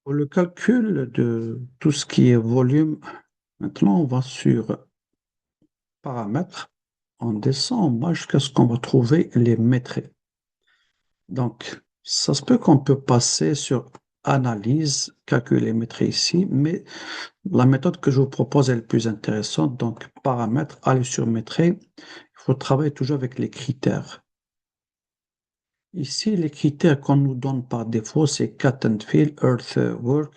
Pour le calcul de tout ce qui est volume, maintenant on va sur paramètres, on descend en bas jusqu'à ce qu'on va trouver les métriques. Donc, ça se peut qu'on peut passer sur analyse, calculer les métriques ici, mais la méthode que je vous propose est la plus intéressante. Donc, paramètres, aller sur métriques, il faut travailler toujours avec les critères. Ici, les critères qu'on nous donne par défaut, c'est cut and fill, earthwork,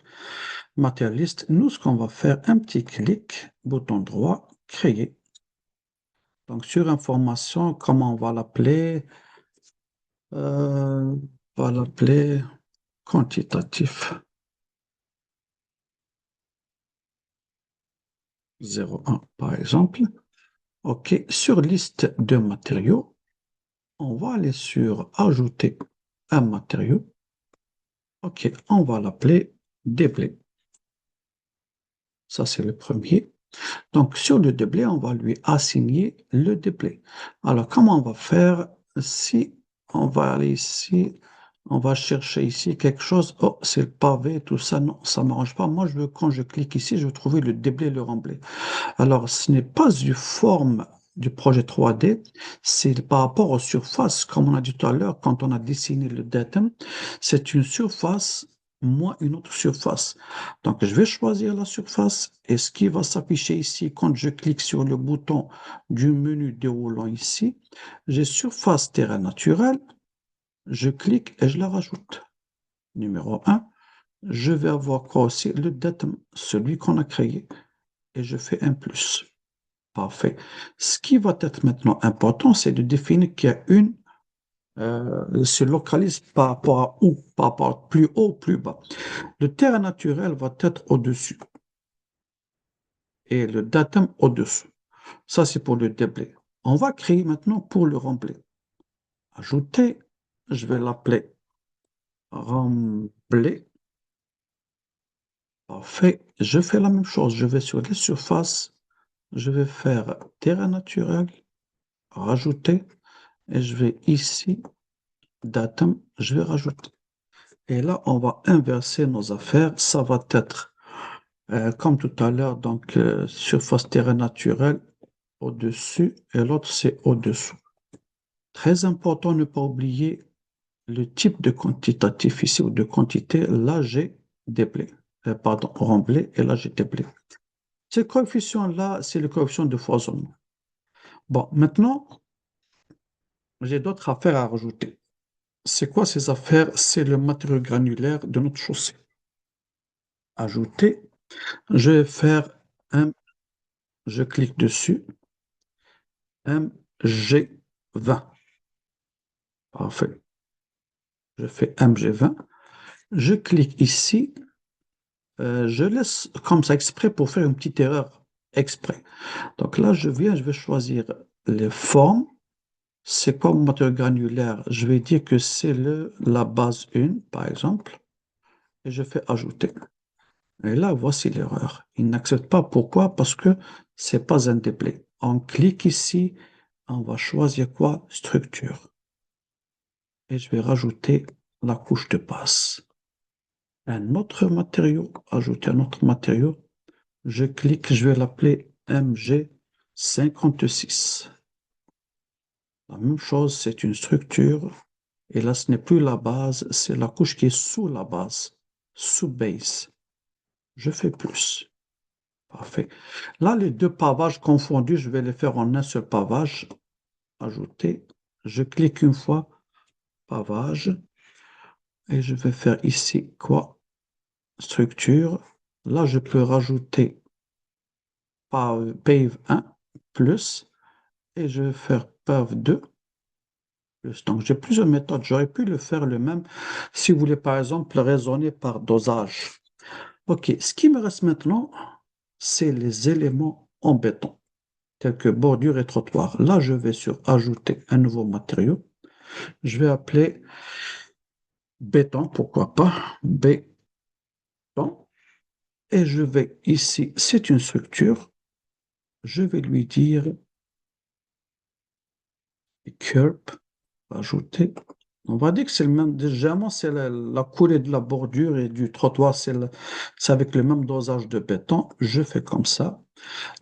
matérialiste. Nous, ce qu'on va faire, un petit clic, bouton droit, créer. Donc, sur information, comment on va l'appeler? On va l'appeler quantitatif 01, par exemple. OK. Sur liste de matériaux, on va aller sur ajouter un matériau. OK. On va l'appeler déblai. Ça, c'est le premier. Donc, sur le déblai, on va lui assigner le déblai. Alors, comment on va faire si on va aller ici, on va chercher ici quelque chose. Oh, c'est le pavé, tout ça. Non, ça ne m'arrange pas. Moi, je veux, quand je clique ici, je veux trouver le déblai et le remblai. Alors, ce n'est pas une forme du projet 3D, c'est par rapport aux surfaces, comme on a dit tout à l'heure, quand on a dessiné le datum, c'est une surface moins une autre surface. Donc, je vais choisir la surface et ce qui va s'afficher ici, quand je clique sur le bouton du menu déroulant ici, j'ai surface terrain naturel, je clique et je la rajoute. Numéro un, je vais avoir quoi aussi? Le datum, celui qu'on a créé, et je fais un plus. Parfait. Ce qui va être maintenant important, c'est de définir qu'il y a se localise par rapport à où, par rapport à plus haut, plus bas. Le terrain naturel va être au-dessus et le datum au-dessous. Ça, c'est pour le déblai. On va créer maintenant pour le remblai. Ajouter, je vais l'appeler remblai. Parfait. Je fais la même chose. Je vais sur les surfaces. Je vais faire terrain naturel, rajouter, et je vais ici, datum, je vais rajouter. Et là, on va inverser nos affaires. Ça va être, comme tout à l'heure, donc surface terrain naturel au-dessus et l'autre, c'est au-dessous. Très important, ne pas oublier le type de quantitatif ici ou de quantité. Là, j'ai déblai. Pardon, remblai et là, j'ai déblai. Ce coefficient-là, c'est le coefficient de foisonnement. Bon, maintenant, j'ai d'autres affaires à rajouter. C'est quoi ces affaires? C'est le matériau granulaire de notre chaussée. Ajouter. Je vais faire un, je clique dessus, MG20. Parfait. Je fais MG20. Je clique ici. Je laisse comme ça exprès pour faire une petite erreur exprès. Donc là, je viens, je vais choisir les formes. C'est quoi mon matériau granulaire? Je vais dire que c'est la base 1, par exemple, et je fais ajouter. Et là, voici l'erreur. Il n'accepte pas. Pourquoi? Parce que c'est pas un déblai. On clique ici, on va choisir quoi? Structure. Et je vais rajouter la couche de base. Un autre matériau, ajouter un autre matériau. Je clique, je vais l'appeler MG56. La même chose, c'est une structure. Et là, ce n'est plus la base, c'est la couche qui est sous la base, sous base. Je fais plus. Parfait. Là, les deux pavages confondus, je vais les faire en un seul pavage. Ajouter. Je clique une fois, pavage. Et je vais faire ici quoi? Structure. Là, je peux rajouter pave 1 plus. Et je vais faire pave 2 plus. Donc, j'ai plusieurs méthodes. J'aurais pu le faire le même si vous voulez, par exemple, raisonner par dosage. OK. Ce qui me reste maintenant, c'est les éléments en béton, tels que bordure et trottoir. Là, je vais sur ajouter un nouveau matériau. Je vais appeler béton, pourquoi pas, béton. Et je vais ici, c'est une structure. Je vais lui dire curb, ajouter. On va dire que c'est le même, généralement, c'est la coulée de la bordure et du trottoir, c'est avec le même dosage de béton. Je fais comme ça.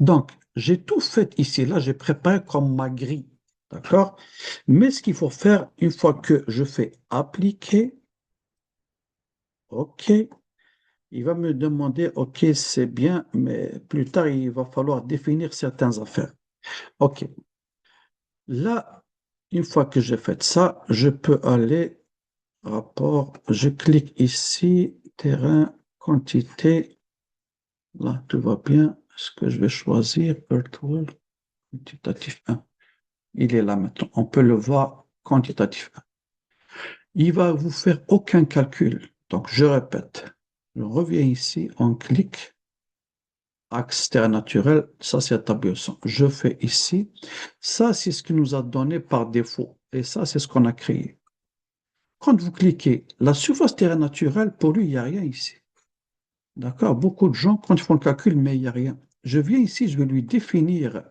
Donc, j'ai tout fait ici. Là, j'ai préparé comme ma grille. D'accord? Mais ce qu'il faut faire, une fois que je fais appliquer, OK, il va me demander, OK, c'est bien, mais plus tard, il va falloir définir certaines affaires. OK. Là, une fois que j'ai fait ça, je peux aller rapport, je clique ici, terrain, quantité. Là, tout va bien. Ce que je vais choisir, Earthworld, quantitatif 1. Il est là maintenant. On peut le voir, quantitatif 1. Il va vous faire aucun calcul. Donc, je répète. Je reviens ici, on clique, axe terrain naturel. Ça, c'est la table au son. Je fais ici. Ça, c'est ce qu'il nous a donné par défaut. Et ça, c'est ce qu'on a créé. Quand vous cliquez, la surface terrain naturel, pour lui, il n'y a rien ici. D'accord? Beaucoup de gens, quand ils font le calcul, mais il n'y a rien. Je viens ici, je vais lui définir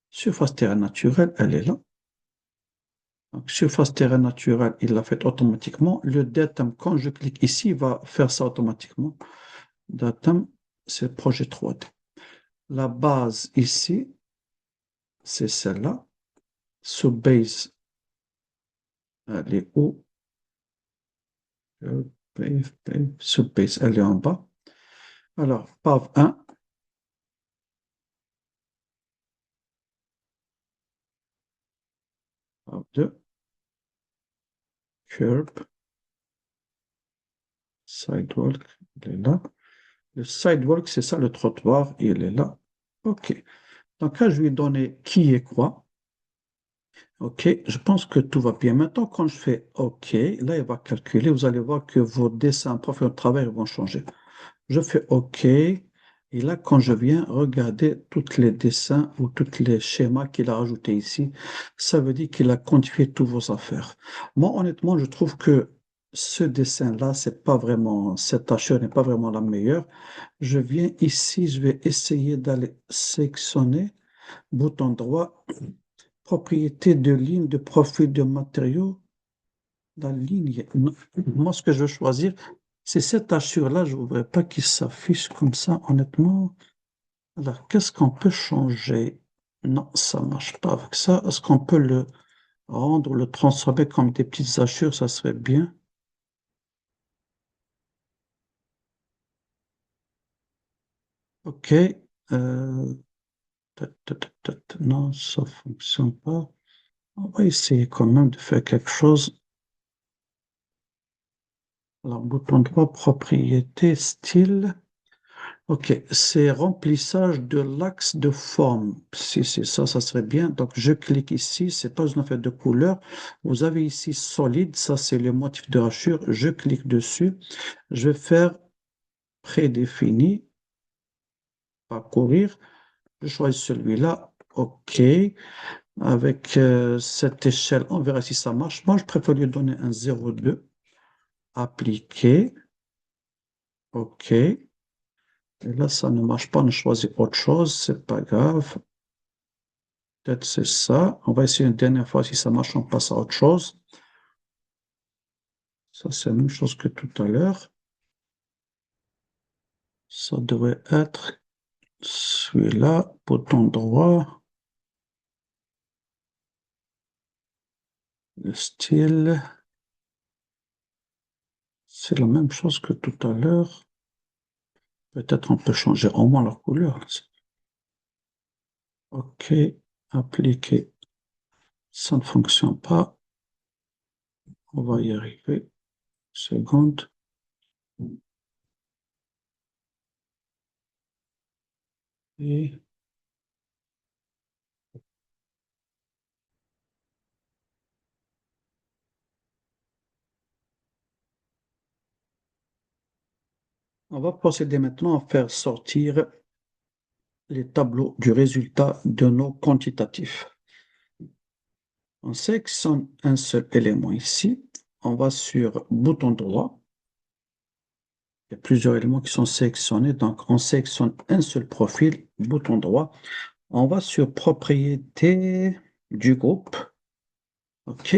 surface terrain naturel, elle est là. Donc, surface terrain naturel, il l'a fait automatiquement. Le datum, quand je clique ici, il va faire ça automatiquement. Datum, c'est le projet 3D. La base ici, c'est celle-là. Subbase, elle est où? Subbase, elle est en bas. Alors, PAV 1, PAV 2, curve, sidewalk, il est là. Le sidewalk, c'est ça le trottoir, il est là. OK. Donc là, je lui ai donné qui est quoi. OK, je pense que tout va bien. Maintenant, quand je fais OK, là, il va calculer. Vous allez voir que vos dessins, profil de travail vont changer. Je fais OK. Et là, quand je viens regarder tous les dessins ou tous les schémas qu'il a rajoutés ici, ça veut dire qu'il a quantifié toutes vos affaires. Moi, honnêtement, je trouve que ce dessin-là, c'est pas vraiment, cette tâche n'est pas vraiment la meilleure. Je viens ici, je vais essayer d'aller sélectionner, bouton droit, propriété de ligne, de profil de matériaux. La ligne, moi, ce que je veux choisir, c'est cette hachure-là. Je ne voudrais pas qu'il s'affiche comme ça, honnêtement. Alors, qu'est-ce qu'on peut changer? Non, ça ne marche pas avec ça. Est-ce qu'on peut le rendre, le transformer comme des petites hachures? Ça serait bien. OK. Euh, non, ça ne fonctionne pas. On va essayer quand même de faire quelque chose. Alors, bouton droit, propriété, style. OK, c'est remplissage de l'axe de forme. Si c'est ça, ça serait bien. Donc, je clique ici. C'est pas une affaire de couleur. Vous avez ici solide. Ça, c'est le motif de hachure. Je clique dessus. Je vais faire prédéfini, parcourir. Je choisis celui-là. OK. Avec cette échelle, on verra si ça marche. Moi, je préfère lui donner un 0,2. Appliquer. OK. Et là, ça ne marche pas. On choisit autre chose. C'est pas grave. Peut-être c'est ça. On va essayer une dernière fois. Si ça marche, on passe à autre chose. Ça, c'est la même chose que tout à l'heure. Ça devrait être celui-là. Bouton droit. Le style. C'est la même chose que tout à l'heure. Peut-être on peut changer au moins leur couleur. OK. Appliquer. Ça ne fonctionne pas. On va y arriver. Seconde. Et on va procéder maintenant à faire sortir les tableaux du résultat de nos quantitatifs. On sélectionne un seul élément ici. On va sur bouton droit. Il y a plusieurs éléments qui sont sélectionnés. Donc, on sélectionne un seul profil, bouton droit. On va sur propriété du groupe. OK.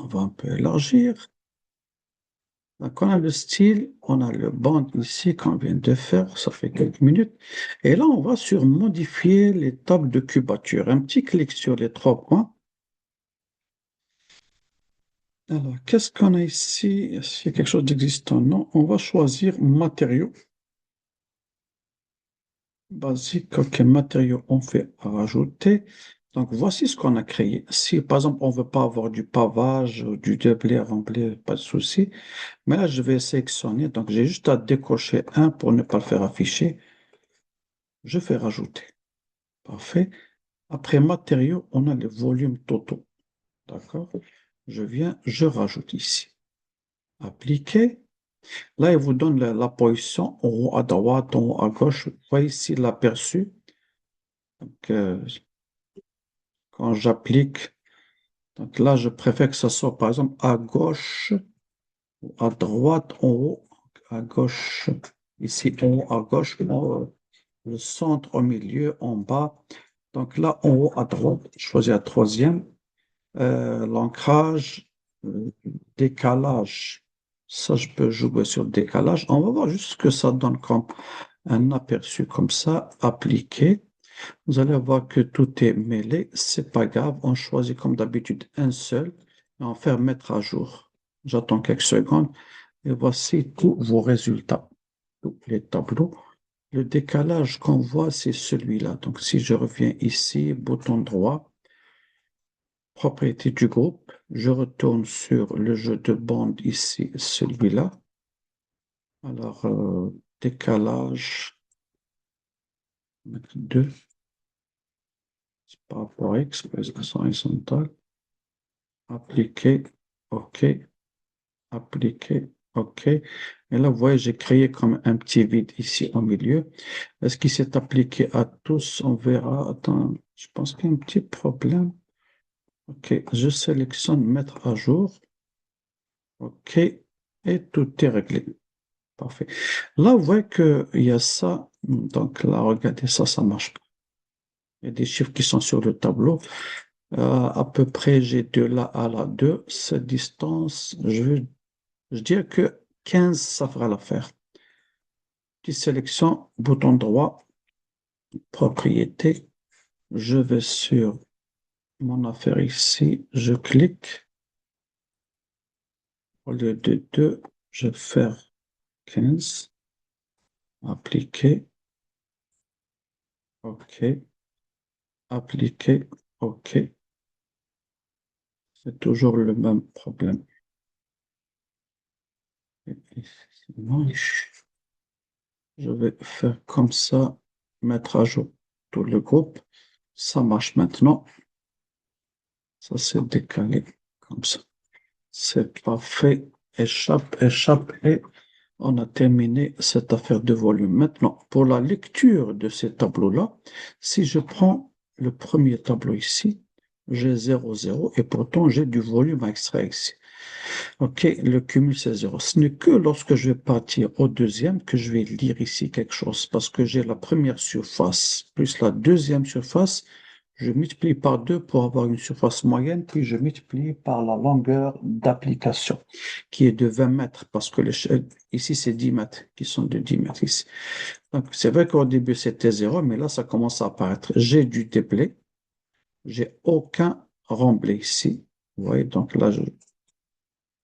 On va un peu élargir. Donc, on a le style, on a le band ici qu'on vient de faire, ça fait quelques minutes. Et là, on va sur modifier les tables de cubature. Un petit clic sur les trois points. Alors, qu'est-ce qu'on a ici? Est-ce qu'il y a quelque chose d'existant? Non, on va choisir matériaux. Basique, ok, matériaux, on fait rajouter. Donc, voici ce qu'on a créé. Si, par exemple, on ne veut pas avoir du pavage, du déblai rempli, pas de souci. Mais là, je vais sélectionner. Donc, j'ai juste à décocher un pour ne pas le faire afficher. Je fais rajouter. Parfait. Après matériaux, on a les volumes totaux. D'accord? Je rajoute ici. Appliquer. Là, il vous donne la position en haut à droite, en haut à gauche. Vous voyez ici l'aperçu. Donc, quand j'applique, donc là, je préfère que ce soit par exemple à gauche, ou à droite, en haut, à gauche, ici en haut à gauche, le centre au milieu, en bas. Donc là, en haut à droite, je choisis la troisième. L'ancrage, décalage. Ça, je peux jouer sur le décalage. On va voir juste ce que ça donne comme un aperçu comme ça, appliqué. Vous allez voir que tout est mêlé. C'est pas grave. On choisit comme d'habitude un seul et on fait mettre à jour. J'attends quelques secondes et voici tous vos résultats, tous les tableaux. Le décalage qu'on voit, c'est celui-là. Donc, si je reviens ici, bouton droit, propriété du groupe, je retourne sur le jeu de bande ici, celui-là. Alors, décalage, 2, par rapport à X, présentation horizontale, appliquer, OK, appliquer, OK. Et là, vous voyez, j'ai créé comme un petit vide ici au milieu. Est-ce qu'il s'est appliqué à tous? On verra. Attends, je pense qu'il y a un petit problème. OK, je sélectionne mettre à jour. OK, et tout est réglé. Parfait. Là, vous voyez qu'il y a ça. Donc là, regardez ça, ça marche pas. Il y a des chiffres qui sont sur le tableau. À peu près, j'ai de là à là 2. Cette distance, je dirais que 15, ça fera l'affaire. Petite sélection, bouton droit, propriété. Je vais sur mon affaire ici. Je clique. Au lieu de 2, je vais faire 15. Appliquer. OK. Appliquer. OK. C'est toujours le même problème. Je vais faire comme ça, mettre à jour tout le groupe. Ça marche maintenant. Ça s'est décalé comme ça. C'est parfait. Échappe, échappe et on a terminé cette affaire de volume. Maintenant, pour la lecture de ces tableaux-là, si je prends le premier tableau ici, j'ai 0, 0 et pourtant j'ai du volume à extraire ici. OK, le cumul, c'est 0. Ce n'est que lorsque je vais partir au deuxième que je vais lire ici quelque chose, parce que j'ai la première surface plus la deuxième surface, je multiplie par 2 pour avoir une surface moyenne, puis je multiplie par la longueur d'application, qui est de 20 mètres, parce que ici, c'est 10 mètres, qui sont de 10 mètres ici. Donc, c'est vrai qu'au début, c'était 0, mais là, ça commence à apparaître. J'ai du déblai, j'ai aucun remblai ici. Vous voyez, donc là,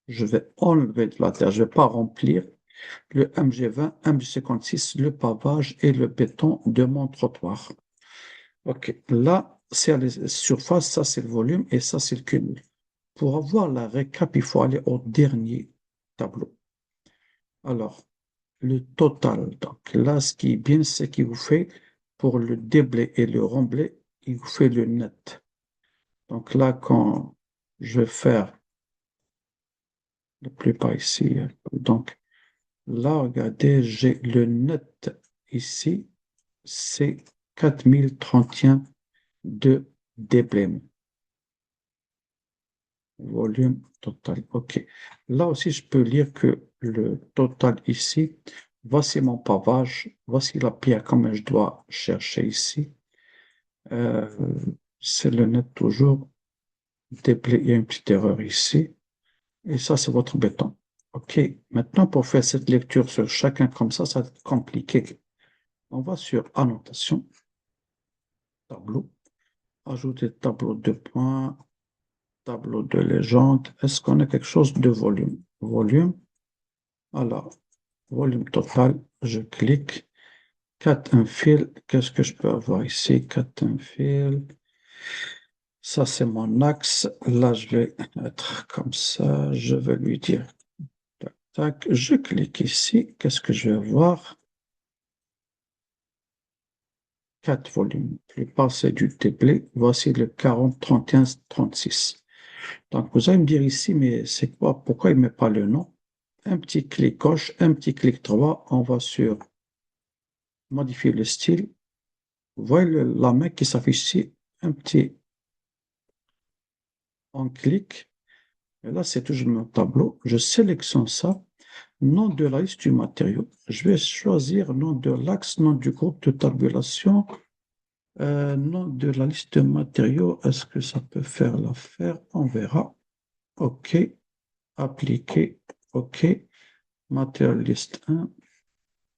je vais enlever de la terre, je ne vais pas remplir le MG20, MG56, le pavage et le béton de mon trottoir. OK, là, c'est la surface, ça c'est le volume et ça c'est le cumul. Pour avoir la récap, il faut aller au dernier tableau. Alors, le total. Donc là, ce qui est bien, c'est qu'il vous fait, pour le déblai et le remblai, il vous fait le net. Donc là, quand je vais faire le plus bas ici, donc là, regardez, j'ai le net ici, c'est 4031 de déblaiement. Volume total. OK. Là aussi, je peux lire que le total ici, voici mon pavage, voici la pierre comme je dois chercher ici. Euh, c'est le net toujours. Déblai, il y a une petite erreur ici. Et ça, c'est votre béton. OK. Maintenant, pour faire cette lecture sur chacun comme ça va être compliqué. On va sur Annotation, Tableau, Ajouter tableau de points, tableau de légende. Est-ce qu'on a quelque chose de volume? Volume. Alors, volume total, je clique. Cut and fill. Qu'est-ce que je peux avoir ici? Cut and fill. Ça, c'est mon axe. Là, je vais être comme ça. Je vais lui dire, tac, tac. Je clique ici. Qu'est-ce que je vais voir? 4 volumes. La plupart, c'est du template. Voici le 40, 31, 36. Donc, vous allez me dire ici, mais c'est quoi? Pourquoi il ne met pas le nom? Un petit clic gauche, un petit clic droit. On va sur modifier le style. Vous voyez la main qui s'affiche ici. Un petit, on clique. Et là, c'est toujours mon tableau. Je sélectionne ça. Nom de la liste du matériau. Je vais choisir nom de l'axe, nom du groupe de tabulation, nom de la liste de matériaux. Est-ce que ça peut faire l'affaire? On verra. OK. Appliquer. OK. Matériel liste 1.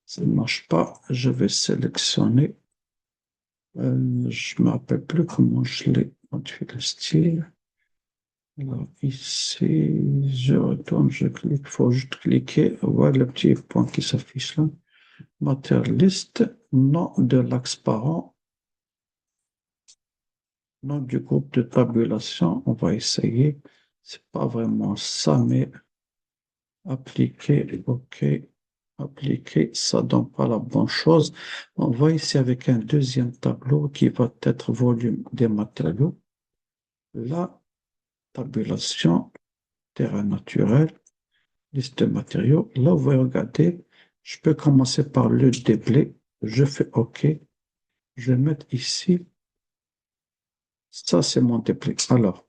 Ça ne marche pas. Je vais sélectionner. Je ne me rappelle plus comment je l'ai modifié le style. Alors ici, je retourne, je clique. Il faut juste cliquer. Voilà le petit point qui s'affiche là. Matériel liste. Nom de l'axe parent. Nom du groupe de tabulation. On va essayer. C'est pas vraiment ça, mais appliquer. OK. Appliquer, ça ne donne pas la bonne chose. On va ici avec un deuxième tableau qui va être volume des matériaux. La tabulation, terrain naturel, liste de matériaux. Là, vous voyez, regardez, je peux commencer par le déblai. Je fais OK. Je vais mettre ici. Ça, c'est mon déblai. Alors,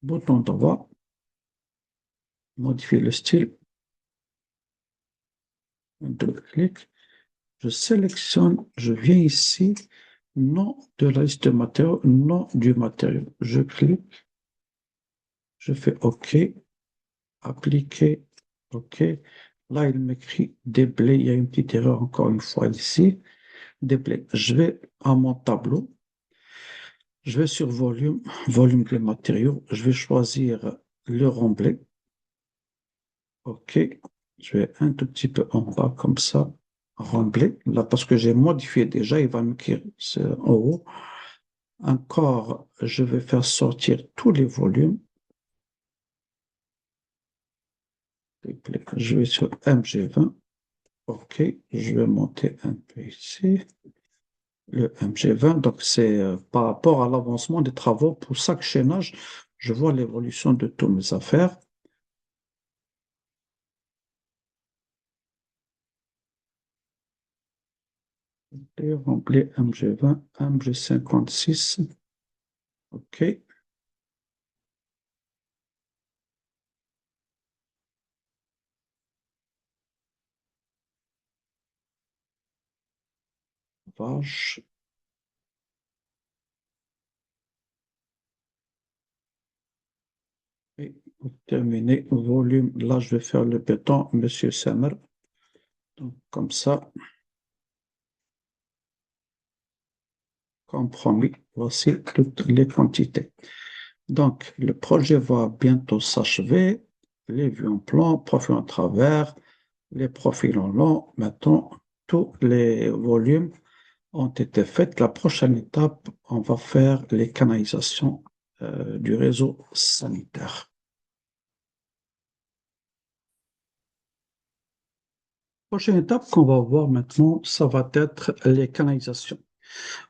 bouton droit, modifier le style. Double clic. Je sélectionne, je viens ici, nom de la liste de matériaux, nom du matériau. Je clique, je fais OK, appliquer, OK. Là, il m'écrit déblai, il y a une petite erreur encore une fois ici. Déblai. Je vais à mon tableau, je vais sur volume, volume des matériaux, je vais choisir le remblai. OK, je vais un tout petit peu en bas comme ça, remblai. Là, parce que j'ai modifié déjà, il va m'écrire en haut. Encore, je vais faire sortir tous les volumes. Je vais sur MG20. OK, je vais monter un peu ici. Le MG20, donc c'est par rapport à l'avancement des travaux. Pour chaque chaînage, je vois l'évolution de toutes mes affaires. Et remplir MG20, MG56. OK. Vache. Et pour terminer, volume, là je vais faire le béton, Monsieur Sammer. Donc comme ça, compromis, voici toutes les quantités. Donc le projet va bientôt s'achever. Les vues en plan, profil en travers, les profils en long. Maintenant, tous les volumes ont été faits. La prochaine étape, on va faire les canalisations du réseau sanitaire. Prochaine étape qu'on va voir maintenant, ça va être les canalisations.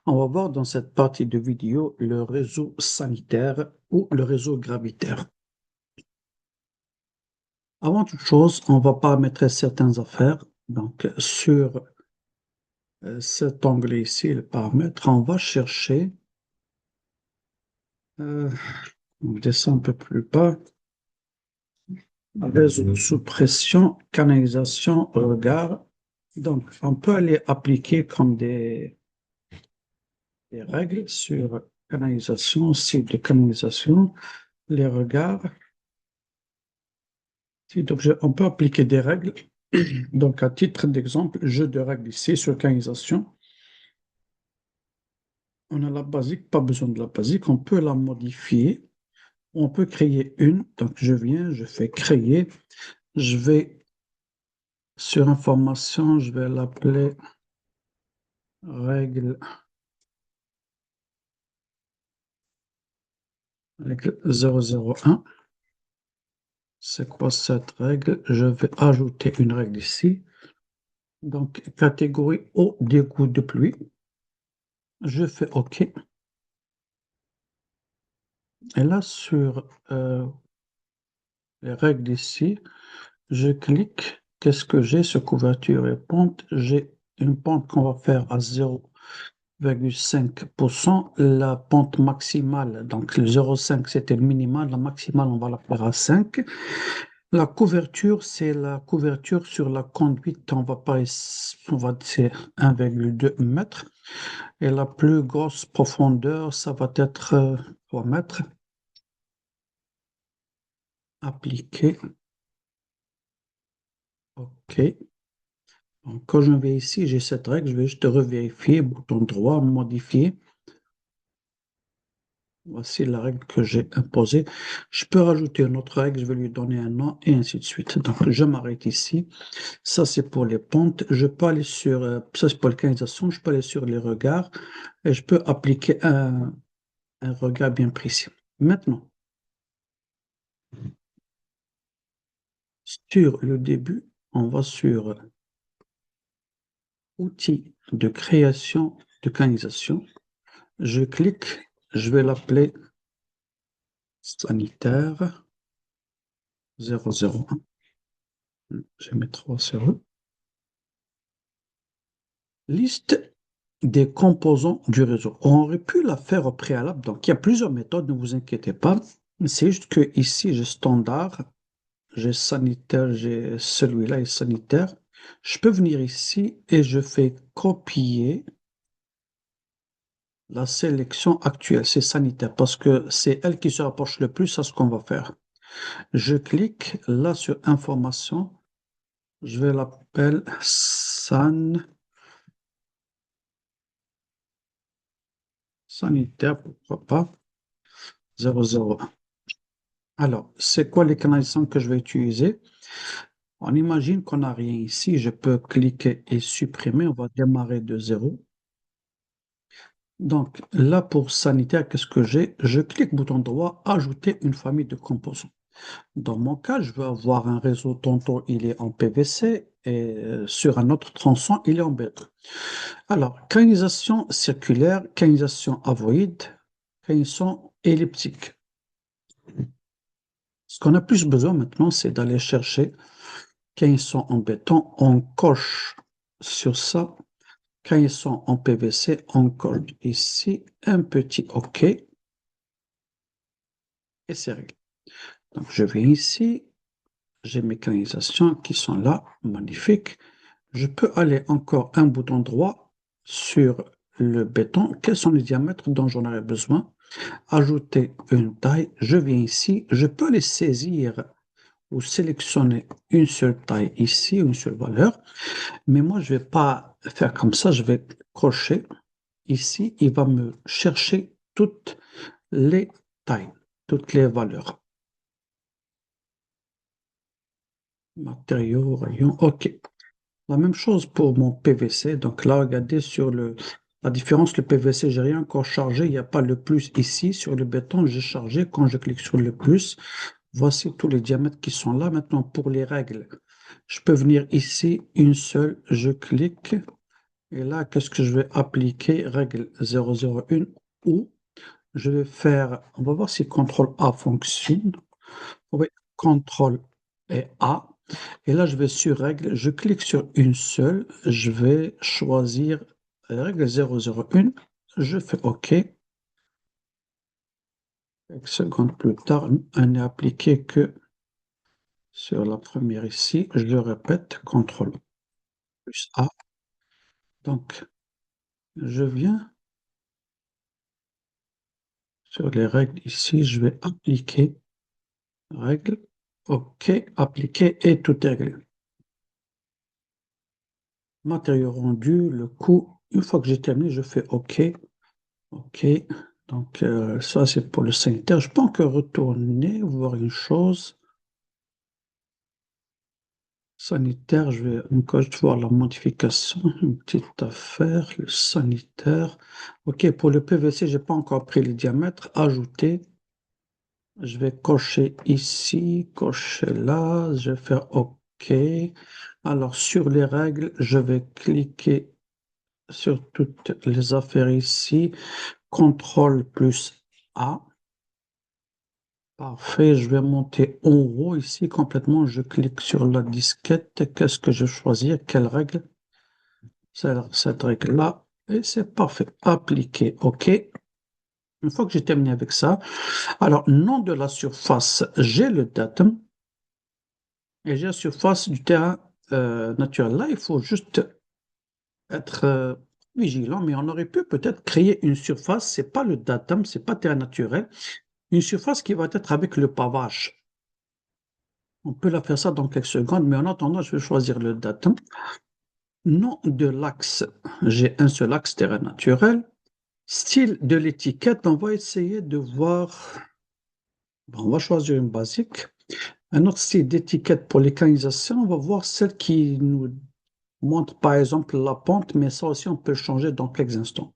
On va voir dans cette partie de vidéo le réseau sanitaire ou le réseau gravitaire. Avant toute chose, on va paramétrer certaines affaires. Donc, sur cet onglet ici, le paramètre, on va chercher, euh, on descend un peu plus bas, réseau sous pression, canalisation, regard. Donc, on peut aller appliquer comme des règles sur canalisation, site de canalisation, les regards. Si, donc, on peut appliquer des règles. Donc, à titre d'exemple, jeu de règles ici sur organisation. On a la basique, pas besoin de la basique. On peut la modifier. On peut créer une. Donc, je viens, je fais créer. Je vais sur information, je vais l'appeler règle, règle 001. C'est quoi cette règle? Je vais ajouter une règle ici. Donc, catégorie eau d'égout de pluie. Je fais OK. Et là, sur les règles ici, je clique. Qu'est-ce que j'ai sur couverture et pente? J'ai une pente qu'on va faire à 0,5%. La pente maximale, donc le 0,5 c'était le minimal. La maximale, on va la faire à 5. La couverture, c'est la couverture sur la conduite. On va pas, on va dire 1,2 mètres. Et la plus grosse profondeur, ça va être 3 mètres. Appliquer. OK. Donc, quand je vais ici, j'ai cette règle. Je vais juste revérifier. Bouton droit, modifier. Voici la règle que j'ai imposée. Je peux rajouter une autre règle. Je vais lui donner un nom et ainsi de suite. Donc, je m'arrête ici. Ça, c'est pour les pentes. Je peux aller sur, ça, c'est pour l'organisation. Je peux aller sur les regards et je peux appliquer un regard bien précis. Maintenant, sur le début, on va sur outils de création de canalisation. Je clique, je vais l'appeler sanitaire 001. Je vais mettre 3 0. Liste des composants du réseau. On aurait pu la faire au préalable, donc il y a plusieurs méthodes, ne vous inquiétez pas. C'est juste que ici, j'ai standard, j'ai sanitaire, j'ai celui-là est sanitaire. Je peux venir ici et je fais copier la sélection actuelle, c'est sanitaire, parce que c'est elle qui se rapproche le plus à ce qu'on va faire. Je clique là sur information, je vais l'appeler sanitaire, pourquoi pas, 001. Alors, c'est quoi les canalisations que je vais utiliser? On imagine qu'on n'a rien ici, je peux cliquer et supprimer, on va démarrer de zéro. Donc là, pour sanitaire, qu'est-ce que j'ai? Je clique bouton droit, ajouter une famille de composants. Dans mon cas, je veux avoir un réseau, tantôt il est en PVC et sur un autre tronçon, il est en béton. Alors, canalisation circulaire, canalisation avoïde, canalisation elliptique. Ce qu'on a plus besoin maintenant, c'est d'aller chercher canalisation en béton. On coche sur ça. Canalisation en PVC, on colle ici un petit OK et c'est réglé. Donc, je vais ici. J'ai mes canalisations qui sont là, magnifiques. Je peux aller encore un bouton droit sur le béton. Quels sont les diamètres dont j'en aurais besoin? Ajouter une taille. Je viens ici. Je peux les saisir ou sélectionner une seule taille ici, une seule valeur. Mais moi, je ne vais pas faire comme ça. Je vais cocher ici. Il va me chercher toutes les tailles, toutes les valeurs. Matériaux, rayons. OK. La même chose pour mon PVC. Donc là, regardez sur la différence, le PVC, j'ai rien encore chargé. Il n'y a pas le plus ici. Sur le béton, j'ai chargé. Quand je clique sur le plus, voici tous les diamètres qui sont là. Maintenant, pour les règles, je peux venir ici, une seule, je clique. Et là, qu'est-ce que je vais appliquer? Règle 001 ou je vais faire, on va voir si CTRL A fonctionne. Oui, CTRL et A. Et là, je vais sur règle, je clique sur une seule, je vais choisir règle 001, je fais OK. Quelques secondes plus tard, elle n'est appliquée que sur la première ici. Je le répète, CTRL plus A. Donc, je viens sur les règles ici, je vais appliquer règle. OK, appliquer et tout est réglé. Matériaux rendus, le coût. Une fois que j'ai terminé, je fais OK. OK. Donc, ça, c'est pour le sanitaire. Je peux encore retourner, voir une chose. Sanitaire, je vais encore voir la modification. Une petite affaire, le sanitaire. OK, pour le PVC, j'ai pas encore pris le diamètre. Ajouter. Je vais cocher ici, cocher là. Je vais faire OK. Alors, sur les règles, je vais cliquer sur toutes les affaires ici. CTRL plus A. Parfait, je vais monter en haut ici complètement. Je clique sur la disquette. Qu'est-ce que je choisis? Quelle règle? Cette règle-là. Et c'est parfait. Appliquer. OK. Une fois que j'ai terminé avec ça, alors, nom de la surface, j'ai le datum et j'ai la surface du terrain naturel. Là, il faut juste être vigilant, mais on aurait pu peut-être créer une surface. C'est pas le datum, c'est pas terrain naturel. Une surface qui va être avec le pavage. On peut la faire ça dans quelques secondes, mais en attendant, je vais choisir le datum. Nom de l'axe, j'ai un seul axe terrain naturel. Style de l'étiquette, on va essayer de voir. Bon, on va choisir une basique. Un autre style d'étiquette pour les canalisations, on va voir celle qui nous montre par exemple la pente, mais ça aussi on peut le changer dans quelques instants.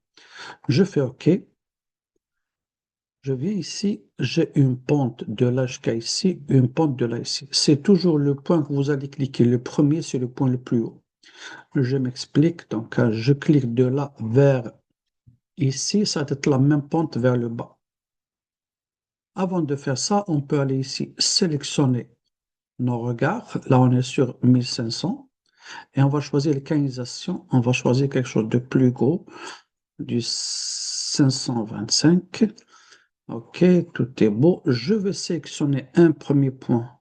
Je fais OK. Je viens ici, j'ai une pente de là jusqu'à ici, une pente de là ici. C'est toujours le point que vous allez cliquer. Le premier, c'est le point le plus haut. Je m'explique. Donc, je clique de là vers ici. Ça va être la même pente vers le bas. Avant de faire ça, on peut aller ici, sélectionner nos regards. Là, on est sur 1500. Et on va choisir les canalisations. On va choisir quelque chose de plus gros, du 525. OK, tout est beau. Je vais sélectionner un premier point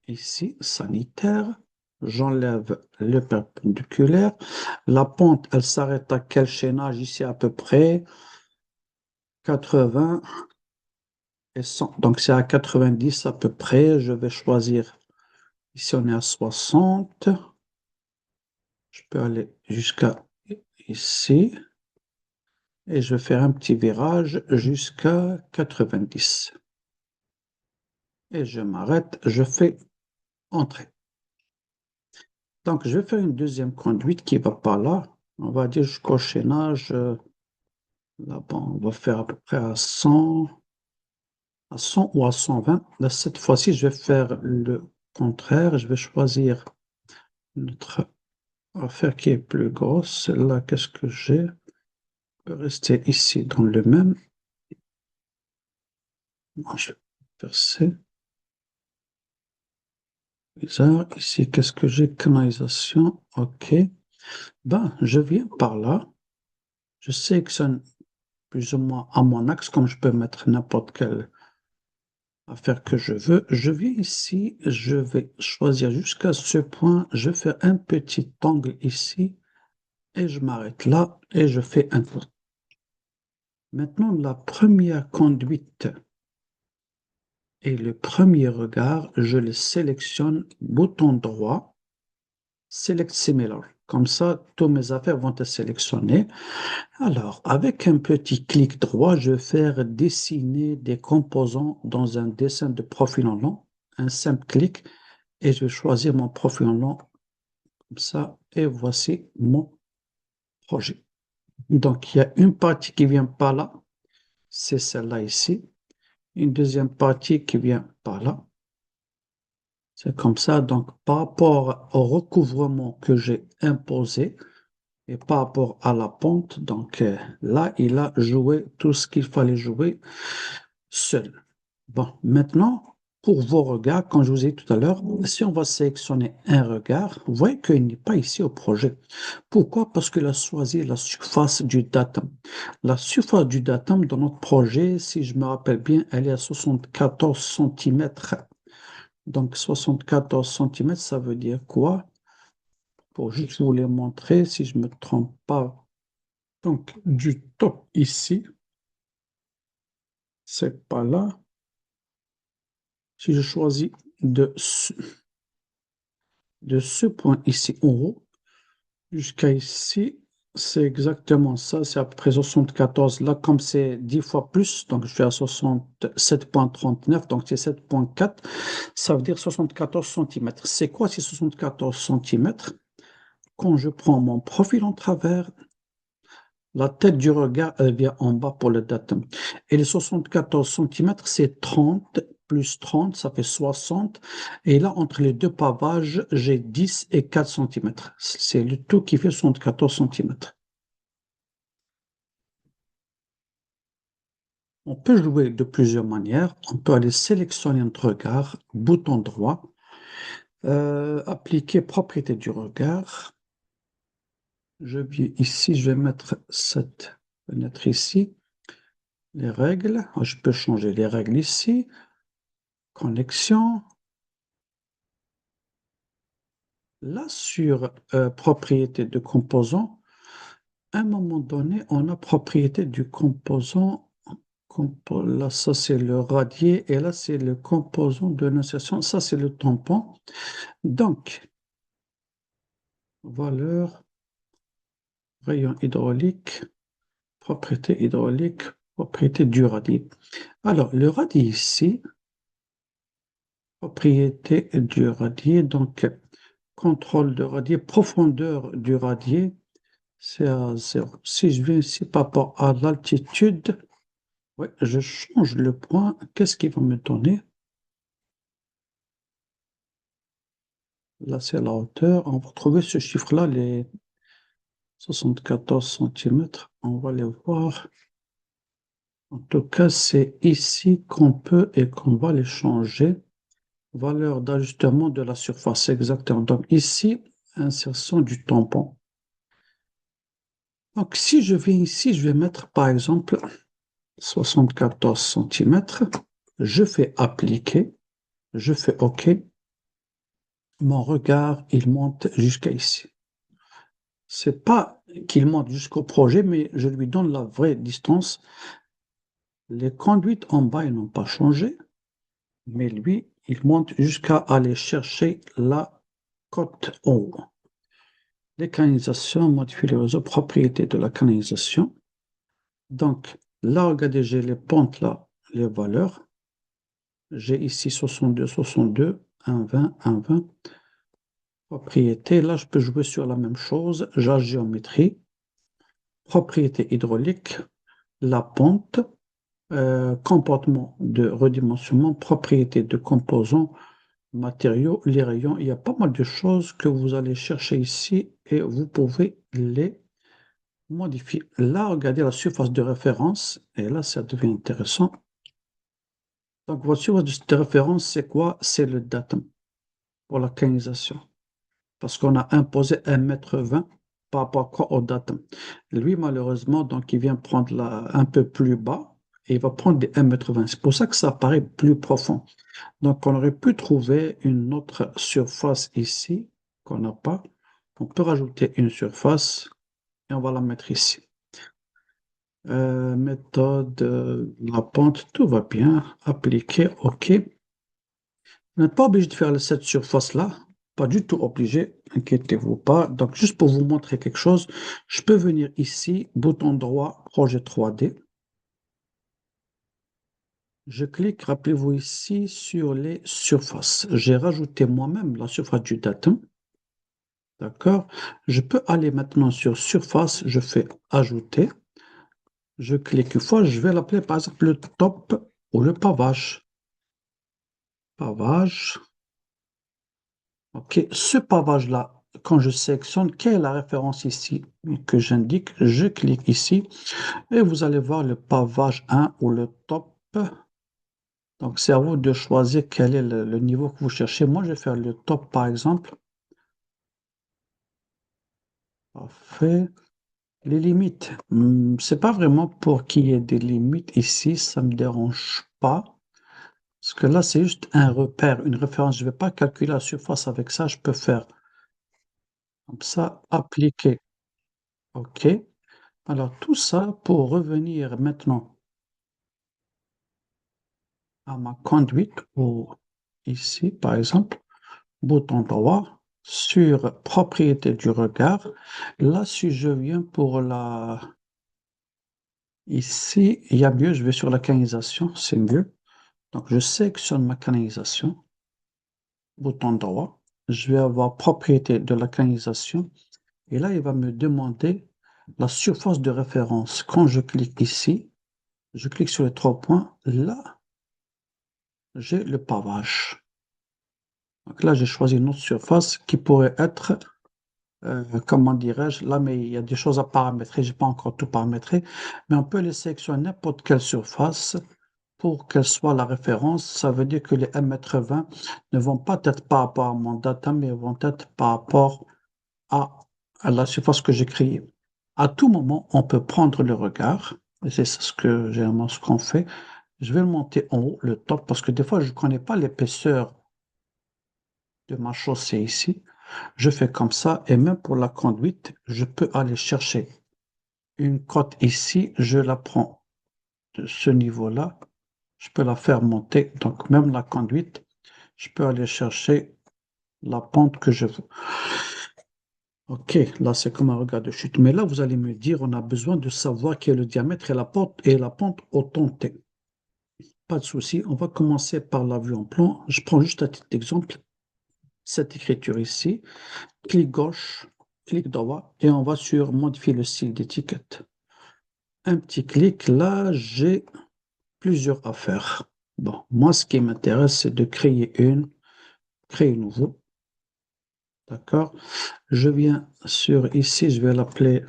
ici, sanitaire. J'enlève le perpendiculaire. La pente, elle s'arrête à quel chaînage ici à peu près? 80 et 100. Donc c'est à 90 à peu près. Je vais choisir. Ici, on est à 60. Je peux aller jusqu'à ici. Et je vais faire un petit virage jusqu'à 90. Et je m'arrête. Je fais entrer. Donc, je vais faire une deuxième conduite qui va par là. On va dire jusqu'au chaînage. Là-bas, on va faire à peu près à 100 ou à 120. Là, cette fois-ci, je vais faire le contraire. Je vais choisir notre affaire qui est plus grosse. Celle-là, qu'est-ce que j'ai? Je peux rester ici dans le même. Moi, je vais faire ça. Bizarre. Ici, qu'est-ce que j'ai? Canalisation. OK. Ben, je viens par là. Je sélectionne plus ou moins à mon axe, comme je peux mettre n'importe quelle affaire que je veux. Je viens ici, je vais choisir jusqu'à ce point. Je fais un petit angle ici et je m'arrête là et je fais un tour. Maintenant, la première conduite et le premier regard, je les sélectionne, bouton droit, Select Similar. Comme ça, toutes mes affaires vont être sélectionnées. Alors, avec un petit clic droit, je vais faire dessiner des composants dans un dessin de profil en long. Un simple clic et je vais choisir mon profil en long comme ça. Et voici mon projet. Donc, il y a une partie qui vient par là. C'est celle-là ici. Une deuxième partie qui vient par là. C'est comme ça. Donc, par rapport au recouvrement que j'ai imposé, et par rapport à la pente, donc là, il a joué tout ce qu'il fallait jouer seul. Bon, maintenant, pour vos regards, comme je vous ai dit tout à l'heure, si on va sélectionner un regard, vous voyez qu'il n'est pas ici au projet. Pourquoi? Parce qu'il a choisi la surface du datum. La surface du datum dans notre projet, si je me rappelle bien, elle est à 74 centimètres. Donc 74 centimètres, ça veut dire quoi? Pour juste vous les montrer, si je ne me trompe pas. Donc, du top ici, c'est pas là. Si je choisis de ce point ici en haut jusqu'à ici, c'est exactement ça, c'est à peu près 74. Là, comme c'est 10 fois plus, donc je suis à 67,39, donc c'est 7,4, ça veut dire 74 centimètres. C'est quoi ces 74 centimètres? Quand je prends mon profil en travers, la tête du regard, elle vient en bas pour le datum. Et les 74 centimètres, c'est 30 plus 30, ça fait 60. Et là, entre les deux pavages, j'ai 10 et 4 centimètres. C'est le tout qui fait 74 centimètres. On peut jouer de plusieurs manières. On peut aller sélectionner notre regard, bouton droit, appliquer propriété du regard. Je viens ici, je vais mettre cette fenêtre ici. Les règles, je peux changer les règles ici. Connexion. Là, sur propriété de composant, à un moment donné, on a propriété du composant. Là, ça, c'est le radier. Et là, c'est le composant de notation. Ça, c'est le tampon. Donc, valeur, rayon hydraulique, propriété hydraulique, propriété du radier. Alors, le radier ici, propriété du radier, donc contrôle de radier, profondeur du radier, c'est à 0. Si je viens ici par rapport à l'altitude, ouais, je change le point, qu'est-ce qu'il va me donner? Là, c'est la hauteur. On va trouver ce chiffre-là, les 74 centimètres. On va les voir. En tout cas, c'est ici qu'on peut et qu'on va les changer. Valeur d'ajustement de la surface, exactement. Donc ici, insertion du tampon. Donc si je viens ici, je vais mettre par exemple 74 centimètres. Je fais appliquer, je fais OK. Mon regard, il monte jusqu'à ici. C'est pas qu'il monte jusqu'au projet, mais je lui donne la vraie distance. Les conduites en bas, elles n'ont pas changé, mais lui, il monte jusqu'à aller chercher la côte en haut. Les canalisations, modifier les réseaux, propriétés de la canalisation. Donc, là, regardez, j'ai les pentes là, les valeurs. J'ai ici 62, 62, 1,20, 1,20. Propriété, là, je peux jouer sur la même chose. Géométrie, propriété hydraulique, la pente, comportement de redimensionnement, propriété de composants, matériaux, les rayons. Il y a pas mal de choses que vous allez chercher ici et vous pouvez les modifier. Là, regardez la surface de référence et là, ça devient intéressant. Donc, votre surface de référence, c'est quoi? C'est le datum pour la canalisation. Parce qu'on a imposé 1,20 m par rapport à quoi au datum. Lui, malheureusement, donc, il vient prendre un peu plus bas et il va prendre des 1,20 m. C'est pour ça que ça paraît plus profond. Donc, on aurait pu trouver une autre surface ici qu'on n'a pas. On peut rajouter une surface et on va la mettre ici. Méthode, la pente, tout va bien. Appliquer, OK. Vous n'êtes pas obligé de faire cette surface-là, pas du tout obligé, inquiétez-vous pas. Donc, juste pour vous montrer quelque chose, je peux venir ici, bouton droit, projet 3D. Je clique, rappelez-vous ici, sur les surfaces. J'ai rajouté moi-même la surface du datum. D'accord? Je peux aller maintenant sur surface, je fais ajouter. Je clique une fois, je vais l'appeler par exemple le top ou le pavage. Pavage. Ok, ce pavage-là, quand je sélectionne, quelle est la référence ici que j'indique? Je clique ici et vous allez voir le pavage 1 ou le top. Donc, c'est à vous de choisir quel est le niveau que vous cherchez. Moi, je vais faire le top, par exemple. Parfait. Les limites, c'est pas vraiment pour qu'il y ait des limites ici, ça me dérange pas. Parce que là, c'est juste un repère, une référence. Je ne vais pas calculer la surface avec ça. Je peux faire comme ça, appliquer. OK. Alors, tout ça pour revenir maintenant à ma conduite ou ici, par exemple, bouton droit, sur propriété du regard. Là, si je viens pour la... Ici, il y a mieux, je vais sur la canalisation, c'est mieux. Donc, je sélectionne ma canalisation, bouton droit. Je vais avoir propriété de la canalisation. Et là, il va me demander la surface de référence. Quand je clique ici, je clique sur les trois points. Là, j'ai le pavage. Donc là, j'ai choisi une autre surface qui pourrait être, comment dirais-je, là, mais il y a des choses à paramétrer. Je n'ai pas encore tout paramétré, mais on peut les sélectionner n'importe quelle surface pour qu'elle soit la référence. Ça veut dire que les 1,20 m ne vont pas être par rapport à mon data, mais vont être par rapport à, à la surface que j'ai créée. À tout moment, on peut prendre le regard, et c'est ce que généralement ce qu'on fait. Je vais le monter en haut, le top, parce que des fois, je ne connais pas l'épaisseur de ma chaussée ici. Je fais comme ça, et même pour la conduite, je peux aller chercher une cote ici, je la prends de ce niveau-là, je peux la faire monter, donc même la conduite, je peux aller chercher la pente que je veux. Ok, là c'est comme un regard de chute, mais là vous allez me dire, on a besoin de savoir quel est le diamètre et la pente au temps T. Pas de souci, on va commencer par la vue en plan. Je prends juste un petit exemple, cette écriture ici. Clic gauche, clic droit, et on va sur modifier le style d'étiquette. Un petit clic, là, j'ai plusieurs affaires. Bon, moi, ce qui m'intéresse, c'est de créer nouveau. D'accord? Je viens sur ici, je vais l'appeler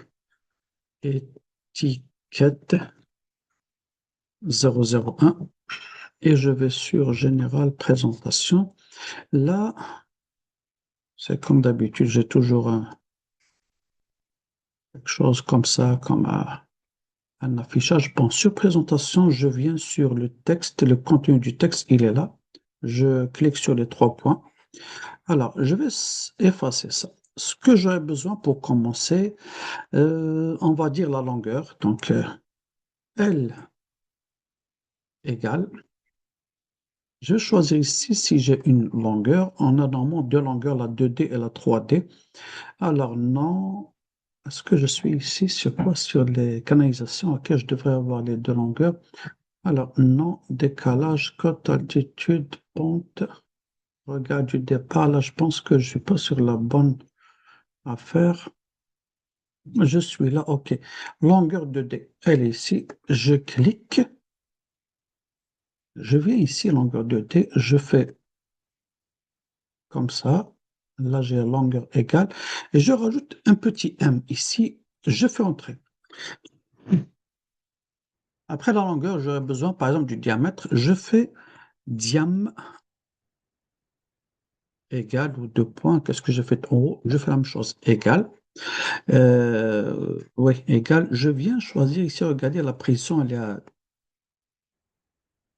étiquette 001 et je vais sur Général Présentation. Là, c'est comme d'habitude, j'ai toujours quelque chose comme ça, comme un affichage. Bon, sur présentation, je viens sur le texte, le contenu du texte, il est là. Je clique sur les trois points. Alors, je vais effacer ça. Ce que j'aurais besoin pour commencer, on va dire la longueur. Donc, L égale. Je vais choisir ici si j'ai une longueur. On a normalement deux longueurs, la 2D et la 3D. Alors, non. Est-ce que je suis ici sur quoi? Sur les canalisations. Ok, je devrais avoir les deux longueurs. Alors, non, décalage, cote, altitude, pente, regard du départ. Là, je pense que je ne suis pas sur la bonne affaire. Je suis là, OK. Longueur de D, elle est ici. Je clique. Je viens ici, longueur de D. Je fais comme ça. Là, j'ai la longueur égale. Et je rajoute un petit M ici. Je fais entrer. Après la longueur, j'aurai besoin, par exemple, du diamètre. Je fais diam égal ou deux points. Qu'est-ce que je fais en haut? Je fais la même chose. Égal. Oui, égal. Je viens choisir ici, regardez, la précision, elle est à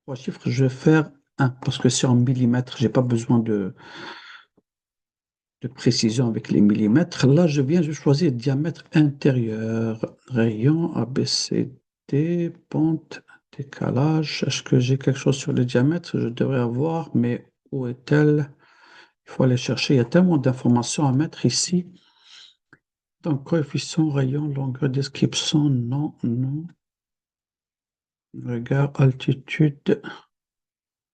trois chiffres. Je vais faire 1 parce que c'est en millimètres. Je n'ai pas besoin de précision avec les millimètres. Là, je choisir diamètre intérieur. Rayon, ABCD, pente, décalage. Est-ce que j'ai quelque chose sur le diamètre? Je devrais avoir, mais où est-elle? Il faut aller chercher. Il y a tellement d'informations à mettre ici. Donc, coefficient, rayon, longueur, description, non, non. Regard, altitude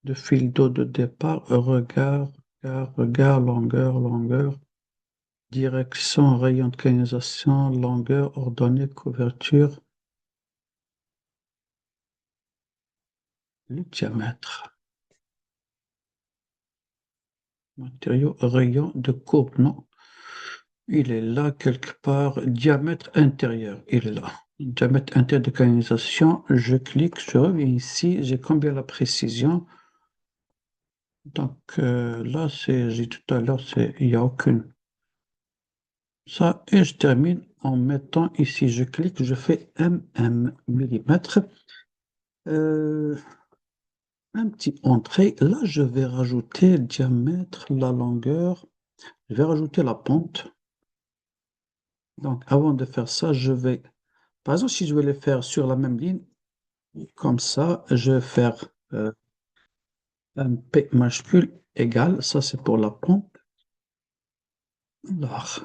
de fil d'eau de départ, regard, longueur, direction, rayon de canalisation, longueur, ordonnée, couverture, le diamètre, matériau, rayon de courbe, non, il est là quelque part, diamètre intérieur, il est là. Diamètre intérieur de canalisation, je clique, je reviens ici, j'ai combien la précision? Donc là, j'ai tout à l'heure, il n'y a aucune. Ça, et je termine en mettant ici, je clique, je fais millimètres. Un petit entrée. Là, je vais rajouter le diamètre, la longueur. Je vais rajouter la pente. Donc, avant de faire ça, par exemple, si je veux les faire sur la même ligne, comme ça, je vais faire un P majuscule égale, ça c'est pour la pente. Alors,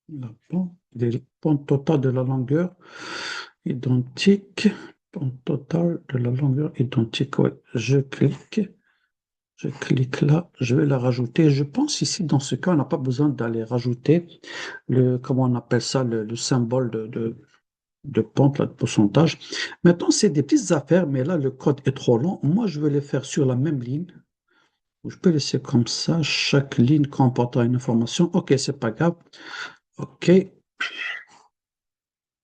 la pente, les pentes totales de la longueur identique. Pente totale de la longueur identique. Ouais, je clique là, je vais la rajouter. Je pense ici, dans ce cas, on n'a pas besoin d'aller rajouter comment on appelle ça, le symbole de pente, là, de pourcentage. Maintenant, c'est des petites affaires, mais là, le code est trop long. Moi, je vais les faire sur la même ligne. Je peux laisser comme ça, chaque ligne comportant une information. OK, c'est pas grave. OK,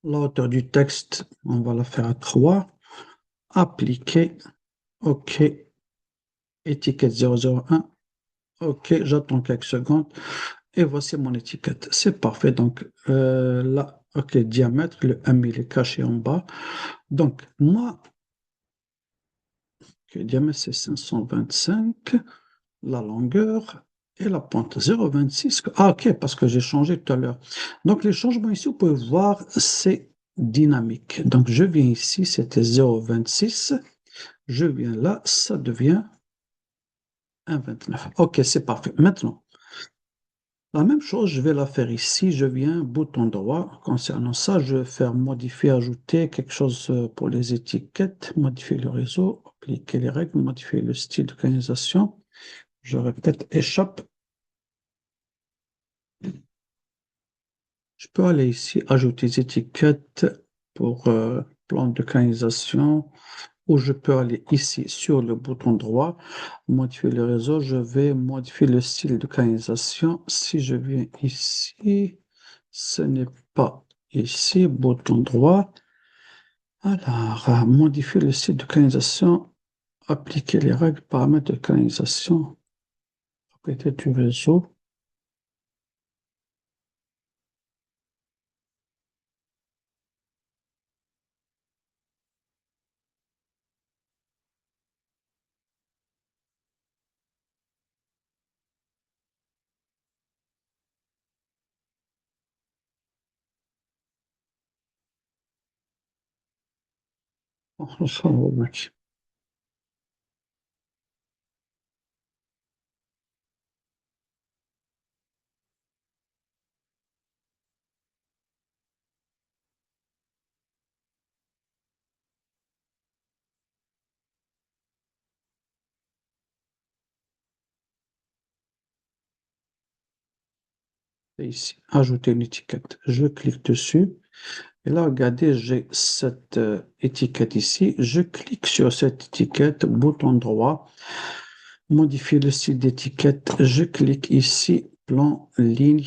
la hauteur du texte, on va la faire à 3. Appliquer. OK, étiquette 001. OK, j'attends quelques secondes. Et voici mon étiquette. C'est parfait. Donc là, OK, diamètre, le M il est caché en bas. Donc moi, OK, diamètre c'est 525, la longueur et la pente 0,26. Ah OK, parce que j'ai changé tout à l'heure. Donc les changements ici, vous pouvez voir, c'est dynamique. Donc je viens ici, c'était 0,26. Je viens là, ça devient 1,29. OK, c'est parfait. Maintenant, la même chose, je vais la faire ici. Je viens, bouton droit. Concernant ça, je vais faire modifier, ajouter quelque chose pour les étiquettes, modifier le réseau, appliquer les règles, modifier le style d'organisation. Je répète, échappe. Je peux aller ici, ajouter des étiquettes pour plan de canalisation, ou je peux aller ici sur le bouton droit, modifier le réseau. Je vais modifier le style de canalisation. Si je viens ici, ce n'est pas ici, bouton droit. Alors, modifier le style de canalisation, appliquer les règles, paramètres de canalisation, propriété du réseau. Et ici, ajouter une étiquette. Je clique dessus. Et là, regardez, j'ai cette étiquette ici. Je clique sur cette étiquette, bouton droit, modifier le style d'étiquette. Je clique ici, plan, ligne.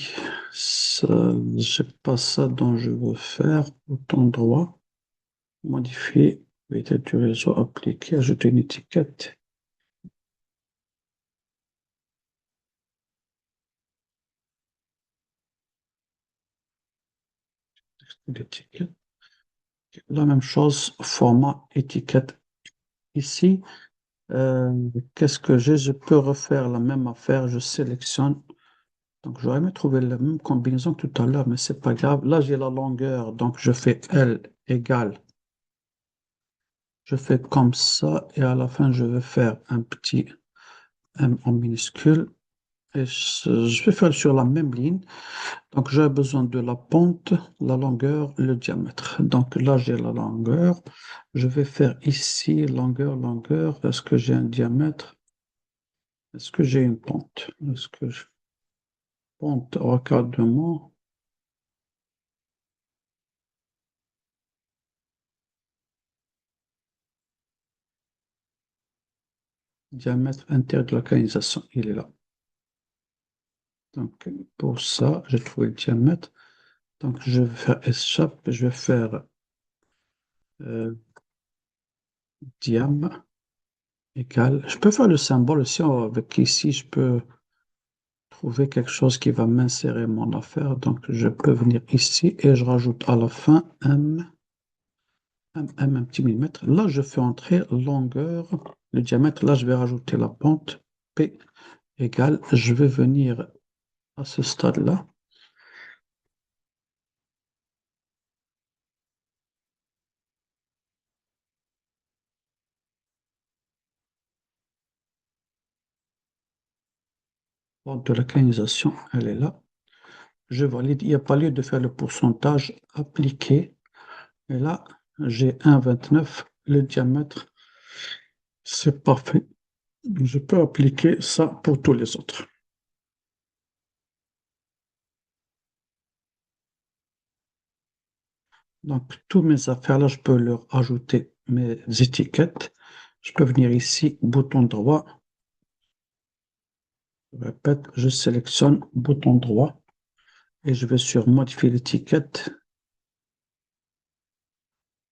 Je pas ça dont je veux faire. Bouton droit, modifier, vitesse du réseau, appliquer, ajouter une étiquette. L'étiquette. La même chose, format, étiquette ici. Euh, Qu'est-ce que j'ai? Je peux refaire la même affaire. Je sélectionne. Donc, j'aurais aimé trouver la même combinaison que tout à l'heure, mais c'est pas grave. Là, j'ai la longueur. Donc, je fais L égale. Je fais comme ça. Et à la fin, je vais faire un petit M en minuscule. Et je vais faire sur la même ligne. Donc, j'ai besoin de la pente, la longueur, le diamètre. Donc, là, j'ai la longueur. Je vais faire ici longueur, longueur. Est-ce que j'ai un diamètre? Est-ce que j'ai une pente? Est-ce que je pente recadrement? Diamètre intérieur de localisation, il est là. Donc, pour ça, j'ai trouvé le diamètre. Donc, je vais faire échappe, je vais faire euh, diam égal. Je peux faire le symbole aussi avec ici, je peux trouver quelque chose qui va m'insérer mon affaire. Donc, je peux venir ici et je rajoute à la fin un petit millimètre. Là, je fais entrer longueur, le diamètre. Là, je vais rajouter la pente P égale, je vais venir à ce stade-là. Porte de la canalisation, elle est là. Je valide. Il n'y a pas lieu de faire le pourcentage appliqué. Et là, j'ai 1,29. Le diamètre, c'est parfait. Je peux appliquer ça pour tous les autres. Donc, tous mes affaires là, je peux leur ajouter mes étiquettes. Je peux venir ici, bouton droit. Je répète, je sélectionne bouton droit et je vais sur modifier l'étiquette,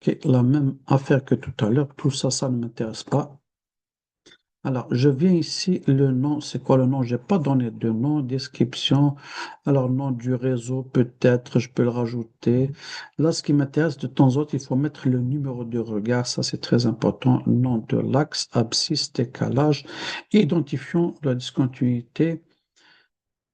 qui est la même affaire que tout à l'heure. Tout ça, ça ne m'intéresse pas. Alors, je viens ici, le nom, c'est quoi le nom? Je n'ai pas donné de nom, description. Alors, nom du réseau, peut-être, je peux le rajouter. Là, ce qui m'intéresse, de temps en temps, il faut mettre le numéro de regard, ça c'est très important. Nom de l'axe, abscisse, décalage. Identifions la discontinuité.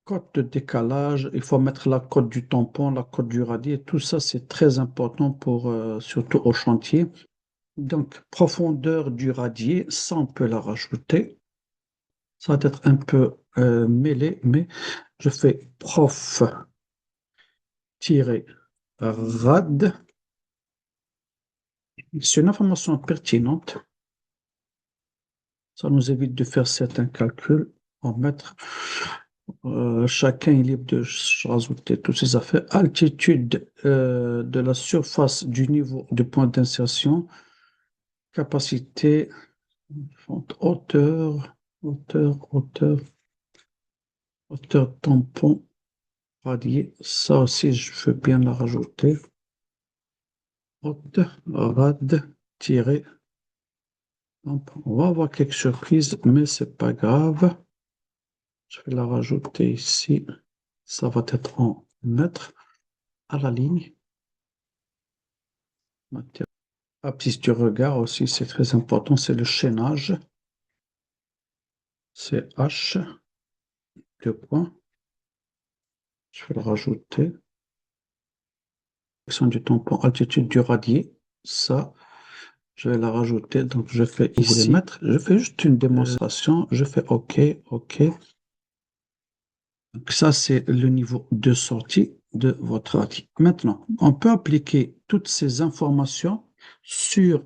Code de décalage, il faut mettre la cote du tampon, la cote du radis, tout ça c'est très important pour, surtout au chantier. Donc, profondeur du radier, ça on peut la rajouter. Ça va être un peu mêlé, mais je fais prof-rad. C'est une information pertinente. Ça nous évite de faire certains calculs. En mettre, chacun est libre de rajouter toutes ces affaires. Altitude de la surface du niveau de point d'insertion. Capacité, hauteur, hauteur tampon. Radier, ça aussi, je veux bien la rajouter. Rad, tiré. On va avoir quelques surprises, mais c'est pas grave. Je vais la rajouter ici. Ça va être en mètres à la ligne. Abscisse du regard aussi, c'est très important. C'est le chaînage. C'est H, deux points. Je vais le rajouter. Section du tampon, altitude du radier. Ça, je vais la rajouter. Donc, je fais ici. Mettre. Je fais juste une démonstration. Je fais OK, OK. Donc, ça, c'est le niveau de sortie de votre radis. Maintenant, on peut appliquer toutes ces informations sur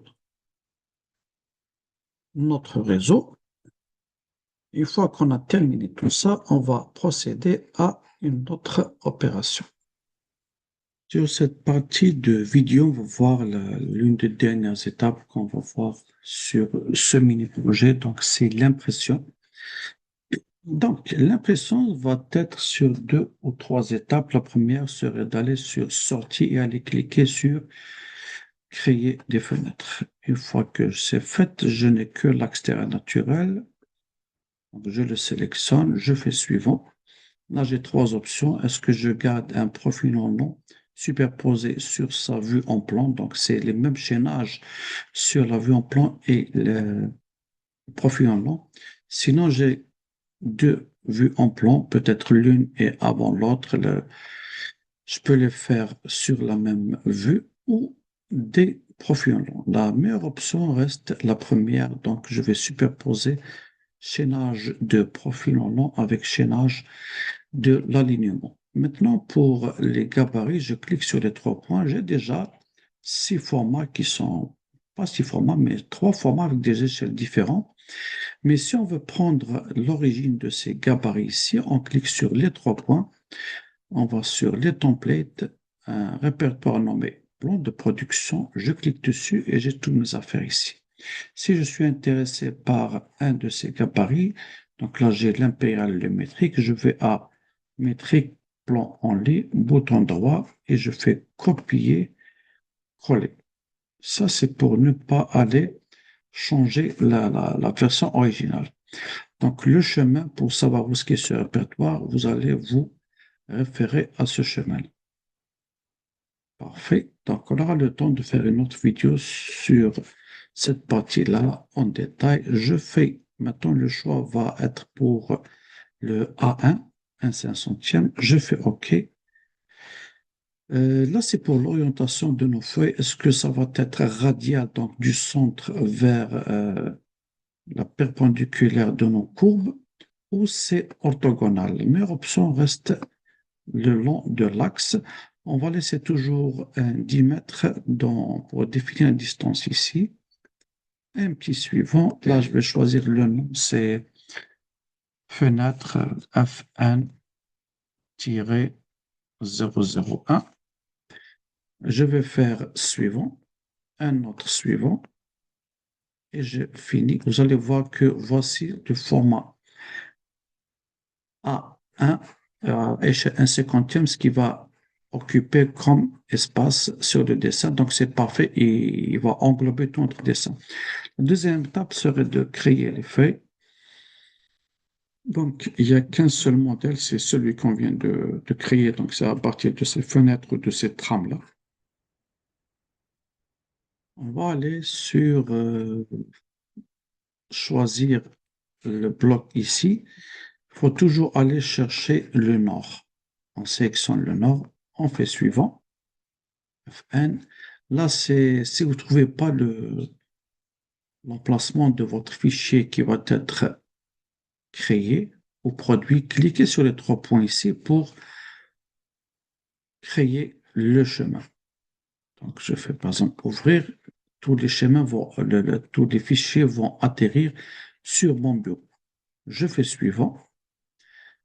notre réseau. Une fois qu'on a terminé tout ça, on va procéder à une autre opération. Sur cette partie de vidéo, on va voir l'une des dernières étapes qu'on va voir sur ce mini-projet. Donc, c'est l'impression. Donc, l'impression va être sur deux ou trois étapes. La première serait d'aller sur Sortie et aller cliquer sur Créer des fenêtres. Une fois que c'est fait, je n'ai que l'extérieur naturel. Donc, je le sélectionne, je fais suivant. Là, j'ai trois options. Est-ce que je garde un profil en long superposé sur sa vue en plan? Donc, c'est les mêmes chaînages sur la vue en plan et le profil en long. Sinon, j'ai deux vues en plan, peut-être l'une est avant l'autre. Je peux les faire sur la même vue ou des profils en long. La meilleure option reste la première. Donc, je vais superposer chaînage de profil en long avec chaînage de l'alignement. Maintenant, pour les gabarits, je clique sur les trois points. J'ai déjà six formats qui sont, pas six formats, mais trois formats avec des échelles différentes. Mais si on veut prendre l'origine de ces gabarits ici, on clique sur les trois points, on va sur les templates, un répertoire nommé plan de production, je clique dessus et j'ai toutes mes affaires ici. Si je suis intéressé par un de ces gabarits, donc là j'ai l'impérial et le métrique, je vais à métrique, plan en lit, bouton droit et je fais copier, coller. Ça c'est pour ne pas aller changer la version originale. Donc le chemin, pour savoir où est-ce qu'est ce répertoire, vous allez vous référer à ce chemin. Parfait. Donc on aura le temps de faire une autre vidéo sur cette partie-là en détail. Je fais maintenant le choix va être pour le A1, un 500e, je fais OK. Là, c'est pour l'orientation de nos feuilles. Est-ce que ça va être radial, donc du centre vers la perpendiculaire de nos courbes, ou c'est orthogonal? La meilleure option reste le long de l'axe. On va laisser toujours un 10 mètres pour définir la distance ici. Un petit suivant. Là, je vais choisir le nom, c'est fenêtre F1-001. Je vais faire suivant, un autre suivant, et je finis. Vous allez voir que voici le format A1 échelle 1/50, ce qui va occuper comme espace sur le dessin. Donc, c'est parfait et il va englober tout notre dessin. La deuxième étape serait de créer les feuilles. Donc, il n'y a qu'un seul modèle, c'est celui qu'on vient de créer. Donc, c'est à partir de ces fenêtres ou de ces trames-là. On va aller sur choisir le bloc ici. Il faut toujours aller chercher le nord. On sélectionne le nord, on fait suivant, Fn. Là, si vous ne trouvez pas l'emplacement de votre fichier qui va être créé ou produit, cliquez sur les trois points ici pour créer le chemin. Donc, je fais par exemple ouvrir, tous les chemins vont, tous les fichiers vont atterrir sur mon bureau. Je fais suivant.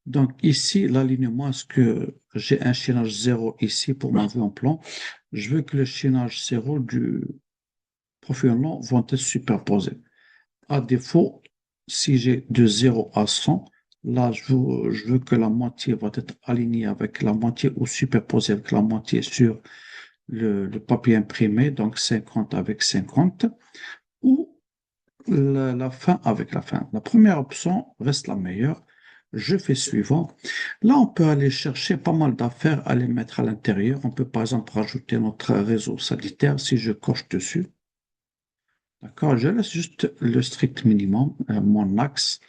Donc ici, l'alignement, est-ce que j'ai un chaînage 0 ici pour ma vue en plan? Je veux que le chaînage 0 du profil long vont être superposés. À défaut, si j'ai de 0 à 100, là, je veux que la moitié va être alignée avec la moitié ou superposée avec la moitié sur le papier imprimé, donc 50 avec 50, ou la fin avec la fin. La première option reste la meilleure. Je fais suivant. Là, on peut aller chercher pas mal d'affaires à les mettre à l'intérieur. On peut par exemple rajouter notre réseau satellitaire si je coche dessus. D'accord, je laisse juste le strict minimum, mon axe,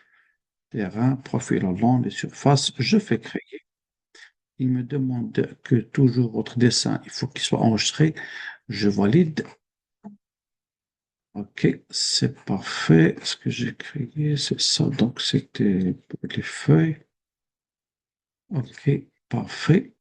terrain, profil long, les surfaces. Je fais créer. Il me demande que toujours votre dessin, il faut qu'il soit enregistré. Je valide. Ok, c'est parfait. Ce que j'ai créé, c'est ça. Donc, c'était pour les feuilles. Ok, parfait.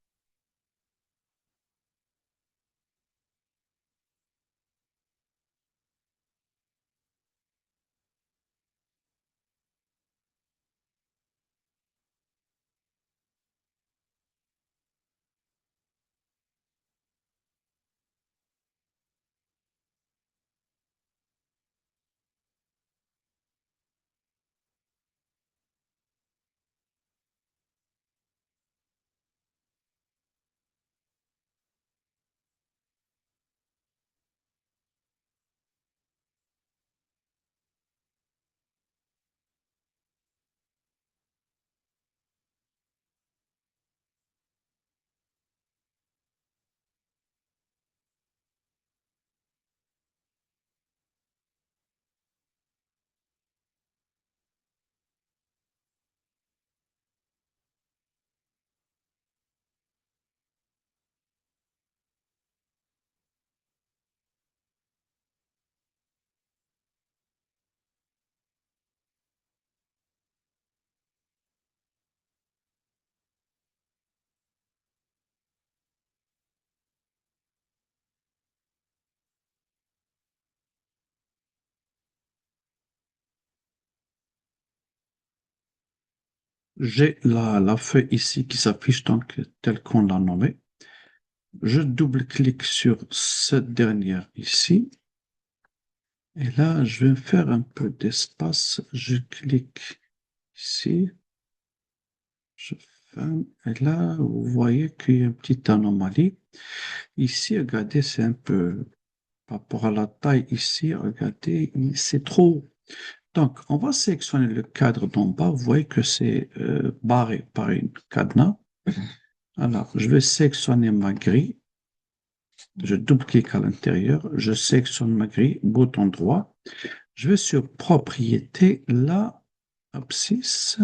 J'ai la feuille ici qui s'affiche donc telle qu'on l'a nommée. Je double-clique sur cette dernière ici. Et là, je vais faire un peu d'espace. Je clique ici. Je ferme. Et là, vous voyez qu'il y a une petite anomalie. Ici, regardez, c'est un peu par rapport à la taille ici. Regardez, c'est trop. Donc, on va sélectionner le cadre d'en bas. Vous voyez que c'est barré par une cadenas. Alors, je vais sélectionner ma grille. Je double-clique à l'intérieur. Je sélectionne ma grille, bouton droit. Je vais sur Propriétés, là, abscisse.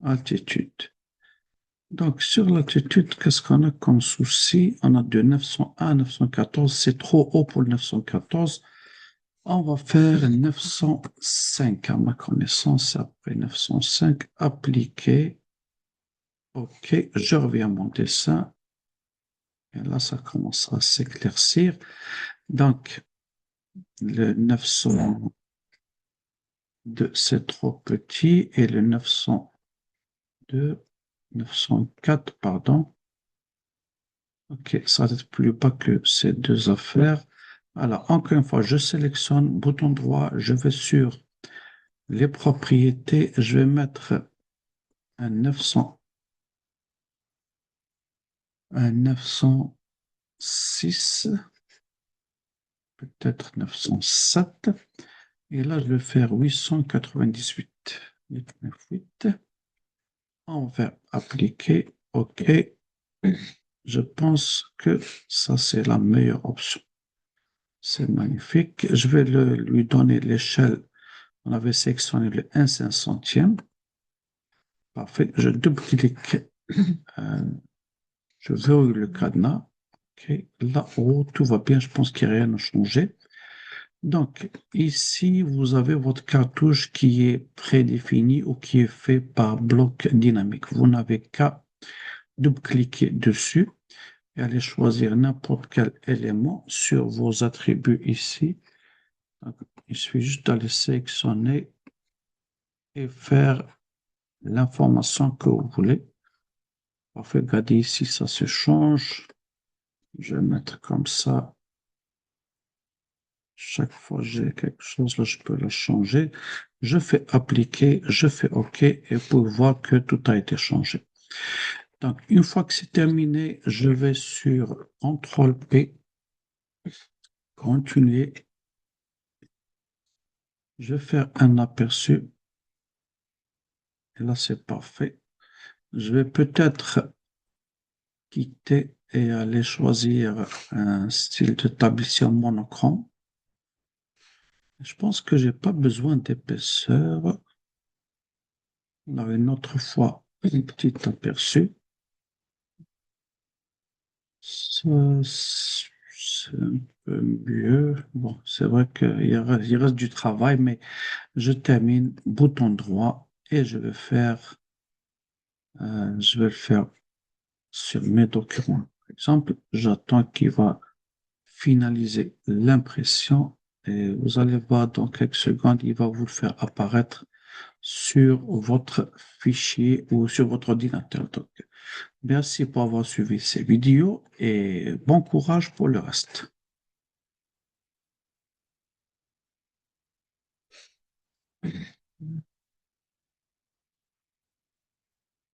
altitude. Donc, sur l'altitude, qu'est-ce qu'on a comme souci? On a de 901 à 914. C'est trop haut pour le 914. On va faire 905 à ma connaissance. Après 905, appliquer. OK, je reviens à mon dessin. Et là, ça commence à s'éclaircir. Donc, le 902, c'est trop petit. Et le 902, 904, pardon. OK, ça va être plus bas que ces deux affaires. Alors, encore une fois, je sélectionne, bouton droit, je vais sur les propriétés, je vais mettre un 900, un 906, peut-être 907. Et là, je vais faire 898. 898. On va faire appliquer. OK. Je pense que ça, c'est la meilleure option. C'est magnifique. Je vais lui donner l'échelle. On avait sélectionné le 1/500e. Parfait. Je double-clique. euh, je verrouille le cadenas. OK. Là-haut, tout va bien. Je pense qu'il n'y a rien à changer. Donc, ici, vous avez votre cartouche qui est prédéfinie ou qui est fait par bloc dynamique. Vous n'avez qu'à double-cliquer dessus et aller choisir n'importe quel élément sur vos attributs ici. Donc, il suffit juste d'aller sélectionner et faire l'information que vous voulez. Parfait, regardez ici, ça se change. Je vais mettre comme ça. Chaque fois que j'ai quelque chose, là, je peux le changer. Je fais appliquer, je fais OK et vous voir que tout a été changé. Donc, une fois que c'est terminé, je vais sur CTRL P, continuer. Je vais faire un aperçu. Et là, c'est parfait. Je vais peut-être quitter et aller choisir un style de tablisseur monochrome. Je pense que j'ai pas besoin d'épaisseur. Alors, une autre fois, un petit aperçu. Ça, c'est un peu mieux. Bon, c'est vrai il reste du travail, mais je termine, bouton droit, et je vais le faire sur mes documents. Par exemple, j'attends qu'il va finaliser l'impression et vous allez voir dans quelques secondes, il va vous le faire apparaître sur votre fichier ou sur votre ordinateur. Donc, merci pour avoir suivi ces vidéos et bon courage pour le reste.